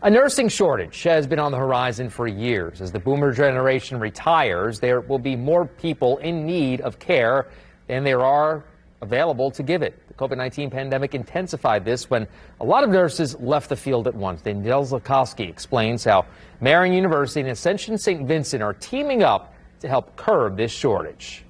A nursing shortage has been on the horizon for years. As the boomer generation retires, there will be more people in need of care than there are available to give it. The COVID-19 pandemic intensified this when a lot of nurses left the field at once. Danielle Zulkowski explains how Marian University and Ascension St. Vincent are teaming up to help curb this shortage.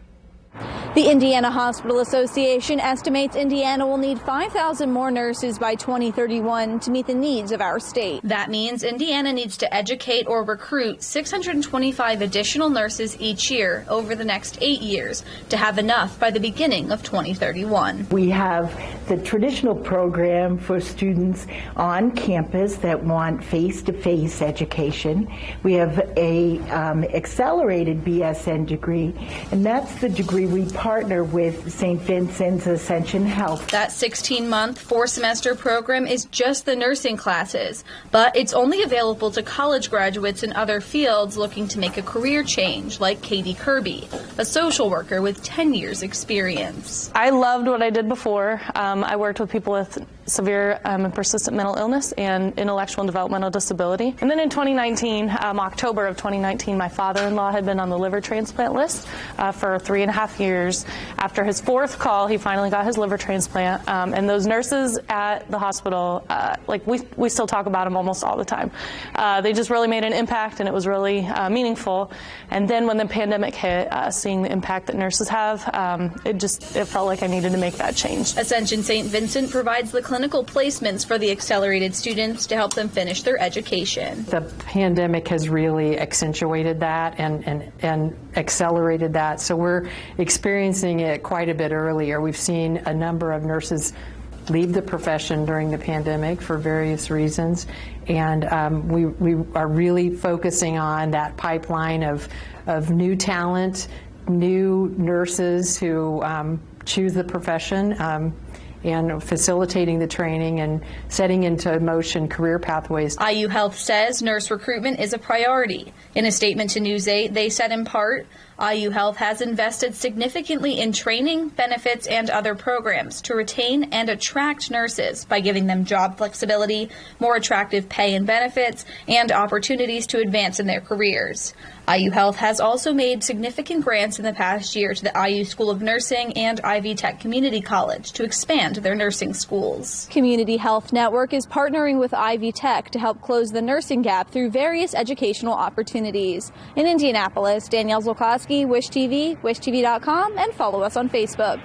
The Indiana Hospital Association estimates Indiana will need 5,000 more nurses by 2031 to meet the needs of our state. That means Indiana needs to educate or recruit 625 additional nurses each year over the next 8 years to have enough by the beginning of 2031. We have the traditional program for students on campus that want face-to-face education. We have a accelerated BSN degree, and that's the degree we partner with St. Vincent's Ascension Health. That 16-month, 4-semester program is just the nursing classes, but it's only available to college graduates in other fields looking to make a career change, like Katie Kirby, a social worker with 10 years experience. I loved what I did before. I worked with people with severe and persistent mental illness and intellectual and developmental disability. And then in 2019, October of 2019, my father-in-law had been on the liver transplant list for 3.5 years. After his 4th call, he finally got his liver transplant. And those nurses at the hospital, we still talk about them almost all the time. They just really made an impact, and it was really meaningful. And then when the pandemic hit, seeing the impact that nurses have, it felt like I needed to make that change. Ascension St. Vincent provides the clinical placements for the accelerated students to help them finish their education. The pandemic has really accentuated that and accelerated that, so we're experiencing it quite a bit earlier. We've seen a number of nurses leave the profession during the pandemic for various reasons, and we are really focusing on that pipeline of new talent, new nurses who choose the profession, and facilitating the training and setting into motion career pathways. IU Health says nurse recruitment is a priority. In a statement to News 8, they said in part, IU Health has invested significantly in training, benefits, and other programs to retain and attract nurses by giving them job flexibility, more attractive pay and benefits, and opportunities to advance in their careers. IU Health has also made significant grants in the past year to the IU School of Nursing and Ivy Tech Community College to expand their nursing schools. Community Health Network is partnering with Ivy Tech to help close the nursing gap through various educational opportunities. In Indianapolis, Danielle Zulkowski, Wish TV, wishtv.com, and follow us on Facebook.